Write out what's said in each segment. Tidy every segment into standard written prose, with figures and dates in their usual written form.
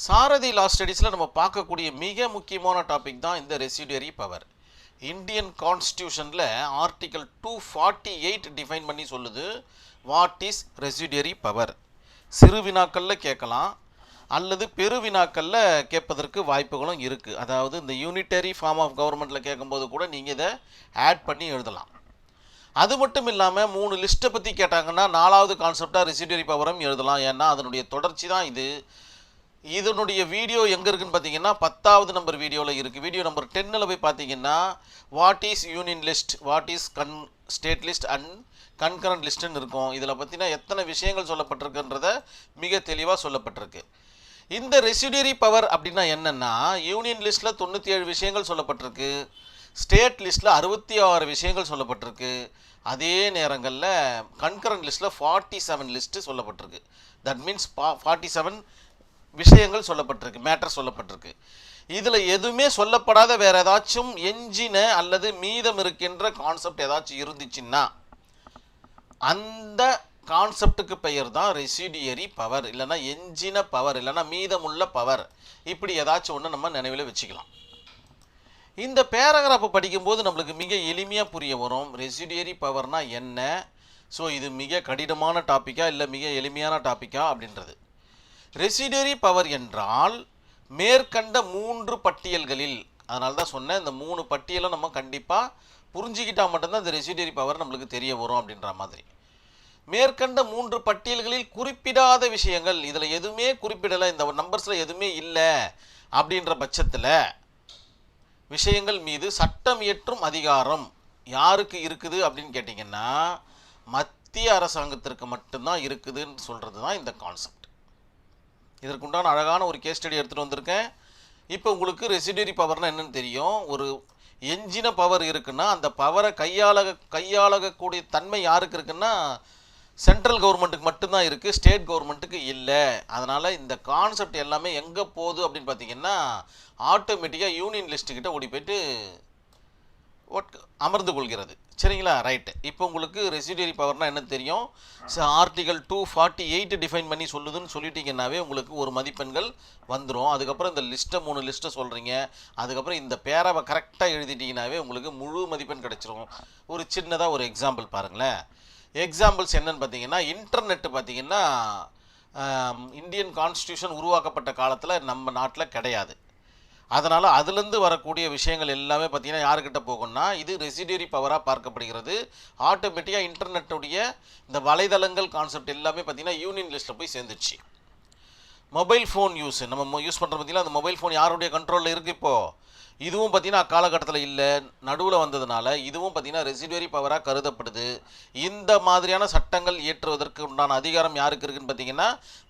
சாரதி லா ஸ்டடீஸில் நம்ம பார்க்கக்கூடிய மிக முக்கியமான டாபிக் தான் இந்த ரெசிடியரி பவர். இந்தியன் கான்ஸ்டியூஷனில் ஆர்டிகல் 248 டிஃபைன் பண்ணி சொல்லுது வாட் இஸ் ரெசிடியரி பவர். சிறு வினாக்களில் கேட்கலாம் அல்லது பெரு வினாக்களில் கேட்பதற்கு வாய்ப்புகளும் இருக்குது. அதாவது இந்த யூனிட்டரி ஃபார்ம் ஆஃப் கவர்மெண்ட்டில் கேட்கும்போது கூட நீங்கள் இதை ஆட் பண்ணி எழுதலாம். அது மட்டும் இல்லாமல் 3 லிஸ்ட்டை பற்றி கேட்டாங்கன்னா 4வது கான்செப்டாக ரெசிடியரி பவரும் எழுதலாம். ஏன்னா அதனுடைய தொடர்ச்சி தான் இது. இதனுடைய வீடியோ எங்கே இருக்குன்னு பார்த்தீங்கன்னா 10வது நம்பர் வீடியோவில் இருக்குது. வீடியோ நம்பர் 10ல் போய் பார்த்தீங்கன்னா what is union list, what is state list and concurrent லிஸ்ட்டுன்னு இருக்கும். இதில் பார்த்தீங்கன்னா எத்தனை விஷயங்கள் சொல்லப்பட்டிருக்குன்றத மிக தெளிவாக சொல்லப்பட்டிருக்கு. இந்த ரெசிடியரி பவர் அப்படின்னா என்னென்னா, யூனியன் லிஸ்ட்டில் 97 விஷயங்கள் சொல்லப்பட்டிருக்கு, ஸ்டேட் லிஸ்ட்டில் 66 விஷயங்கள் சொல்லப்பட்டிருக்கு. அதே நேரங்களில் கன்கரண்ட் லிஸ்ட்டில் 47 லிஸ்ட்டு சொல்லப்பட்டிருக்கு. தட் மீன்ஸ் 47 விஷயங்கள் சொல்லப்பட்டிருக்கு, மேட்டர் சொல்லப்பட்டிருக்கு. இதில் எதுவுமே சொல்லப்படாத வேறு ஏதாச்சும் எஞ்சின அல்லது மீதம் இருக்கின்ற கான்செப்ட் ஏதாச்சும் இருந்துச்சுன்னா அந்த கான்செப்டுக்கு பெயர் தான் ரெசிடியரி பவர், இல்லைனா எஞ்சின பவர், இல்லைனா மீதமுள்ள பவர். இப்படி ஏதாச்சும் ஒன்று நம்ம நினைவில் வச்சுக்கலாம். இந்த பேராகிராஃபை படிக்கும்போது நம்மளுக்கு மிக எளிமையாக புரிய வரும் ரெசிடியரி பவர்னா என்ன. ஸோ இது மிக கடினமான டாப்பிக்கா இல்லை மிக எளிமையான டாப்பிக்கா அப்படின்றது. ரெசிடியரி பவர் என்றால் மேற்கண்ட 3 பட்டியல்களில், அதனால தான் சொன்னேன் இந்த 3 பட்டியலை நம்ம கண்டிப்பாக புரிஞ்சுக்கிட்டால் மட்டும்தான் இந்த ரெசிடியரி பவர் நம்மளுக்கு தெரிய வரும் அப்படின்ற மாதிரி. மேற்கண்ட 3 பட்டியல்களில் குறிப்பிடாத விஷயங்கள், இதில் எதுவுமே குறிப்பிடலை, இந்த நம்பர்ஸில் எதுவுமே இல்லை அப்படின்ற பட்சத்தில் விஷயங்கள் மீது சட்டம் இயற்றும் அதிகாரம் யாருக்கு இருக்குது அப்படின்னு கேட்டிங்கன்னா மத்திய அரசாங்கத்திற்கு மட்டும்தான் இருக்குதுன்னு சொல்கிறது தான் இந்த கான்செப்ட். இதற்குண்டான அழகான ஒரு கேஸ் ஸ்டடி எடுத்துகிட்டு வந்திருக்கேன். இப்போ உங்களுக்கு ரெசிடியரி பவர்னால் என்னென்னு தெரியும். ஒரு எஞ்சின பவர் இருக்குன்னா அந்த பவரை கையாளக்கூடிய தன்மை யாருக்கு இருக்குன்னா சென்ட்ரல் கவர்மெண்ட்டுக்கு மட்டும்தான் இருக்குது, ஸ்டேட் கவர்மெண்ட்டுக்கு இல்லை. அதனால் இந்த கான்செப்ட் எல்லாமே எங்கே போகுது அப்படின்னு பார்த்தீங்கன்னா ஆட்டோமேட்டிக்காக யூனியன் லிஸ்ட்டுக்கிட்ட ஓடி போய்ட்டு அமர்ந்து கொள்கிறது. சரிங்களா, ரைட்டு. இப்போ உங்களுக்கு ரெசிடியரி பவர்னால் என்ன தெரியும். ஆர்டிகல் 248 டிஃபைன் பண்ணி சொல்லுதுன்னு சொல்லிட்டீங்கன்னாவே உங்களுக்கு ஒரு மதிப்பெண்கள் வந்துடும். அதுக்கப்புறம் இந்த லிஸ்ட்டை 3 லிஸ்ட்டை சொல்கிறீங்க, அதுக்கப்புறம் இந்த பேராவை கரெக்டாக எழுதிட்டீங்கன்னாவே உங்களுக்கு முழு மதிப்பெண் கிடச்சிரும். ஒரு சின்னதாக ஒரு எக்ஸாம்பிள் பாருங்களேன். எக்ஸாம்பிள்ஸ் என்னன்னு பார்த்தீங்கன்னா, இன்டர்நெட்டு பார்த்தீங்கன்னா இந்தியன் கான்ஸ்டியூஷன் உருவாக்கப்பட்ட காலத்தில் நம்ம நாட்டில் கிடையாது. அதனால் அதுலேருந்து வரக்கூடிய விஷயங்கள் எல்லாமே பார்த்திங்கன்னா யாருக்கிட்ட போகும்னா இது ரெசிடியரி பவராக பார்க்கப்படுகிறது. ஆட்டோமேட்டிக்காக இன்டர்நெட்டுடைய இந்த வலைதளங்கள் கான்செப்ட் எல்லாமே பார்த்திங்கன்னா யூனியன் லிஸ்ட்டில் போய் சேர்ந்துச்சு. மொபைல் ஃபோன் நம்ம யூஸ் பண்ணுற பார்த்திங்கன்னா அந்த மொபைல் ஃபோன் யாருடைய கண்ட்ரோலில் இருக்குது இப்போது. இதுவும் பார்த்திங்கன்னா அக்காலகட்டத்தில் இல்லை, நடுவில் வந்ததுனால இதுவும் பார்த்திங்கன்னா ரெசிடியரி பவராக கருதப்படுது. இந்த மாதிரியான சட்டங்கள் இயற்றுவதற்கு உண்டான அதிகாரம் யாருக்கு இருக்குதுன்னு பார்த்திங்கன்னா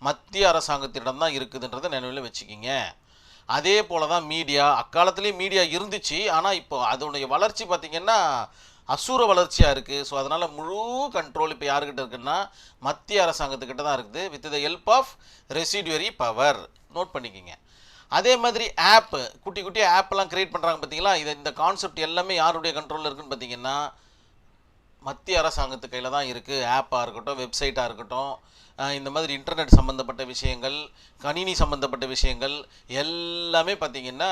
மத்திய அரசாங்கத்திடம் தான் இருக்குதுன்றதை நினைவில் வச்சுக்கிங்க. அதே போல் தான் மீடியா, அக்காலத்துலேயும் மீடியா இருந்துச்சு, ஆனால் இப்போ அதோடைய வளர்ச்சி பார்த்திங்கன்னா அசூர வளர்ச்சியாக இருக்குது. ஸோ அதனால் முழு கண்ட்ரோல் இப்போ யாருக்கிட்ட இருக்குன்னா மத்திய அரசாங்கத்துக்கிட்ட தான் இருக்குது with the help of residuary power. Note பண்ணிக்கிங்க. அதே மாதிரி ஆப்பு, குட்டி குட்டி ஆப்பெல்லாம் க்ரியேட் பண்ணுறாங்க பார்த்தீங்களா. இந்த கான்செப்ட் எல்லாமே யாருடைய கண்ட்ரோலில் இருக்குதுன்னு பார்த்தீங்கன்னா மத்திய அரசாங்கத்து கையில் தான் இருக்குது. ஆப்பாக இருக்கட்டும், வெப்சைட்டாக இருக்கட்டும், இந்த மாதிரி இன்டர்நெட் சம்மந்தப்பட்ட விஷயங்கள், கணினி சம்மந்தப்பட்ட விஷயங்கள் எல்லாமே பார்த்திங்கன்னா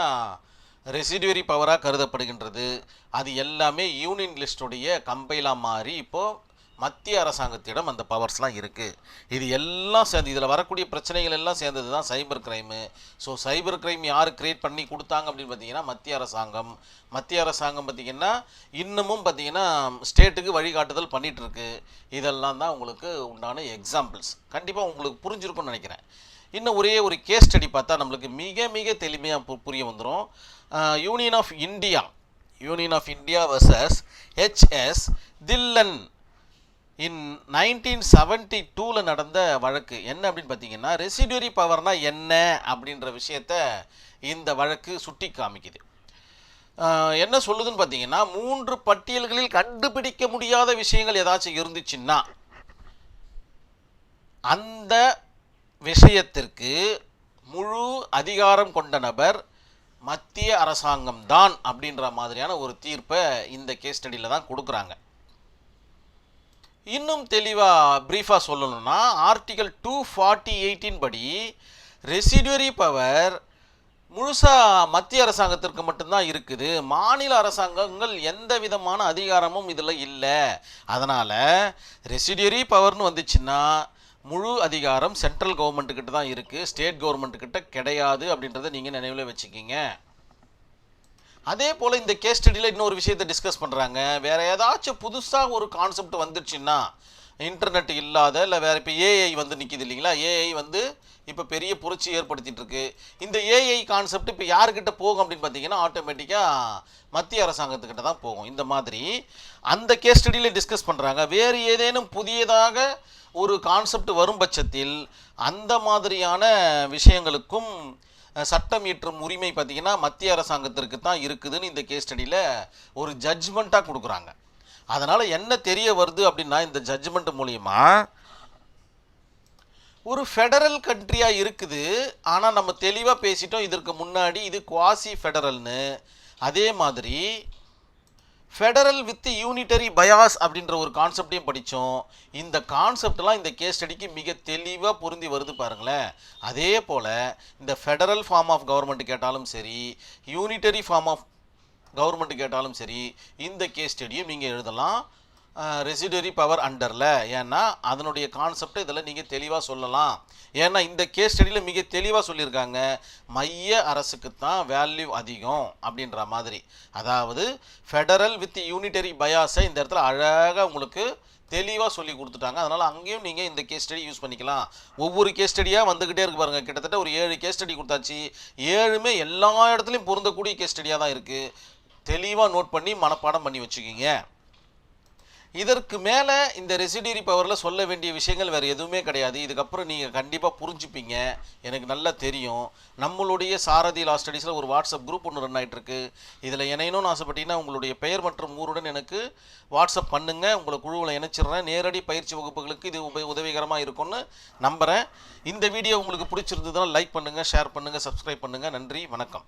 ரெசிடியரி பவராக கருதப்படுகின்றது. அது எல்லாமே யூனியன் லிஸ்ட்டுடைய கம்பைலாக மாறி இப்போது மத்திய அரசாங்கத்திடம் அந்த பவர்ஸ்லாம் இருக்குது. இது எல்லாம் சேர்ந்து இதில் வரக்கூடிய பிரச்சனைகள் எல்லாம் சேர்ந்தது தான் சைபர் க்ரைமு. ஸோ சைபர் க்ரைம் யார் க்ரியேட் பண்ணி கொடுத்தாங்க அப்படின்னு பார்த்தீங்கன்னா மத்திய அரசாங்கம். மத்திய அரசாங்கம் பார்த்திங்கன்னா இன்னமும் பார்த்திங்கன்னா ஸ்டேட்டுக்கு வழிகாட்டுதல் பண்ணிகிட்ருக்கு. இதெல்லாம் தான் உங்களுக்கு உண்டான எக்ஸாம்பிள்ஸ். கண்டிப்பாக உங்களுக்கு புரிஞ்சிருக்கும்னு நினைக்கிறேன். இன்னும் ஒரே ஒரு கேஸ் ஸ்டடி பார்த்தா நம்மளுக்கு மிக மிக தெளிமையாக புரிய வந்துடும். Union of India versus HS Dhillon in 1972 நடந்த வழக்கு என்ன அப்படின்னு பார்த்தீங்கன்னா ரெசிடியரி பவர்னால் என்ன அப்படின்ற விஷயத்த இந்த வழக்கு சுட்டி காமிக்குது. என்ன சொல்லுதுன்னு பார்த்தீங்கன்னா 3 பட்டியல்களில் கண்டுபிடிக்க முடியாத விஷயங்கள் ஏதாச்சும் இருந்துச்சுன்னா அந்த விஷயத்திற்கு முழு அதிகாரம் கொண்ட நபர் மத்திய அரசாங்கம் தான் அப்படின்ற மாதிரியான ஒரு தீர்ப்பை இந்த கேஸ் ஸ்டடியில் தான் கொடுக்குறாங்க. இன்னும் தெளிவாக ப்ரீஃபாக சொல்லணும்னா ஆர்டிகல் 248 படி ரெசிடியூரி பவர் முழுசாக மத்திய அரசாங்கத்திற்கு மட்டும்தான் இருக்குது. மாநில அரசாங்கங்கள் எந்த விதமான அதிகாரமும் இதில் இல்லை. அதனால் ரெசிடியூரி பவர்னு வந்துச்சுன்னா முழு அதிகாரம் சென்ட்ரல் கவர்மெண்ட்டுக்கிட்ட தான் இருக்குது, ஸ்டேட் கவர்மெண்ட்டுக்கிட்ட கிடையாது அப்படின்றத நீங்கள் நினைவில் வச்சுக்கிங்க. அதே போல் இந்த கேஸ் ஸ்டடியில் இன்னொரு விஷயத்தை டிஸ்கஸ் பண்ணுறாங்க. வேறு ஏதாச்சும் புதுசாக ஒரு கான்செப்ட் வந்துடுச்சுன்னா, இன்டர்நெட் இல்லாத இல்லை வேறு இப்போ ஏஐ வந்து நிற்கிது இல்லைங்களா, ஏஐ வந்து இப்போ பெரிய புரட்சி ஏற்படுத்திட்டு இருக்கு. இந்த ஏஐ கான்செப்ட் இப்போ யாருக்கிட்ட போகும் அப்படின்னு பார்த்தீங்கன்னா ஆட்டோமேட்டிக்காக மத்திய அரசாங்கத்துக்கிட்ட தான் போகும். இந்த மாதிரி அந்த கேஸ் ஸ்டடியில் டிஸ்கஸ் பண்ணுறாங்க. வேறு ஏதேனும் புதியதாக ஒரு கான்செப்ட் வரும் பட்சத்தில் அந்த மாதிரியான விஷயங்களுக்கும் சட்டம் இயற்றும் உரிமை பார்த்திங்கன்னா மத்திய அரசாங்கத்திற்கு தான் இருக்குதுன்னு இந்த கேஸ் ஸ்டடியில் ஒரு ஜட்ஜ்மெண்ட்டாக கொடுக்குறாங்க. அதனால் என்ன தெரிய வருது அப்படின்னா, இந்த ஜட்ஜ்மெண்ட் மூலிமா ஒரு ஃபெடரல் கண்ட்ரியாக இருக்குது. ஆனால் நம்ம தெளிவாக பேசிட்டோம் இதற்கு முன்னாடி இது குவாசி ஃபெடரல்னு. அதே மாதிரி ஃபெடரல் வித் யூனிட்டரி பயாஸ் அப்படின்ற ஒரு கான்செப்டையும் படித்தோம். இந்த கான்செப்டெலாம் இந்த கேஸ் ஸ்டடிக்கு மிக தெளிவாக பொருந்தி வருது பாருங்களேன். அதே போல் இந்த ஃபெடரல் ஃபார்ம் ஆஃப் கவர்மெண்ட் கேட்டாலும் சரி, யூனிட்டரி ஃபார்ம் ஆஃப் கவர்மெண்ட் கேட்டாலும் சரி, இந்த கேஸ் ஸ்டடியும் நீங்கள் எழுதலாம் ரெசிடியூரி பவர் அண்டரில். ஏன்னா அதனுடைய கான்செப்டை இதில் நீங்கள் தெளிவாக சொல்லலாம். ஏன்னா இந்த கேஸ் ஸ்டடியில் மிக தெளிவாக சொல்லியிருக்காங்க, மைய அரசுக்கு தான் வேல்யூ அதிகம் அப்படின்ற மாதிரி. அதாவது ஃபெடரல் வித் யூனிட்டரி பயாஸை இந்த இடத்துல அழகாக உங்களுக்கு தெளிவாக சொல்லி கொடுத்துட்டாங்க. அதனால் அங்கேயும் நீங்கள் இந்த கேஸ் ஸ்டடி யூஸ் பண்ணிக்கலாம். ஒவ்வொரு கேஸ் ஸ்டடியாக வந்துக்கிட்டே இருக்கு பாருங்கள். கிட்டத்தட்ட ஒரு 7 கேஸ் ஸ்டடி கொடுத்தாச்சு. 7மே எல்லா இடத்துலையும் பொருந்தக்கூடிய கேஸ் ஸ்டடியாக தான் இருக்குது. தெளிவாக நோட் பண்ணி மனப்பாடம் பண்ணி வச்சுக்கிங்க. இதற்கு மேலே இந்த ரெசிடியூரி பவரில் சொல்ல வேண்டிய விஷயங்கள் வேறு எதுவுமே கிடையாது. இதுக்கப்புறம் நீங்கள் கண்டிப்பாக புரிஞ்சுப்பீங்க, எனக்கு நல்லா தெரியும். நம்மளுடைய சாரதி லா ஸ்டடீஸில் ஒரு வாட்ஸ்அப் குரூப் ஒன்று ரன் ஆகிட்டுருக்கு. இதில் இணையணும்னு ஆசைப்பட்டீங்கன்னா உங்களுடைய பெயர் மற்றும் ஊருடன் எனக்கு வாட்ஸ்அப் பண்ணுங்கள். உங்களை குழுவில் இணைச்சிடுறேன். நேரடி பயிற்சி வகுப்புகளுக்கு இது உதவிகரமாக இருக்கும்னு நம்புகிறேன். இந்த வீடியோ உங்களுக்கு பிடிச்சிருந்ததுன்னா லைக் பண்ணுங்கள், ஷேர் பண்ணுங்கள், சப்ஸ்கிரைப் பண்ணுங்கள். நன்றி, வணக்கம்.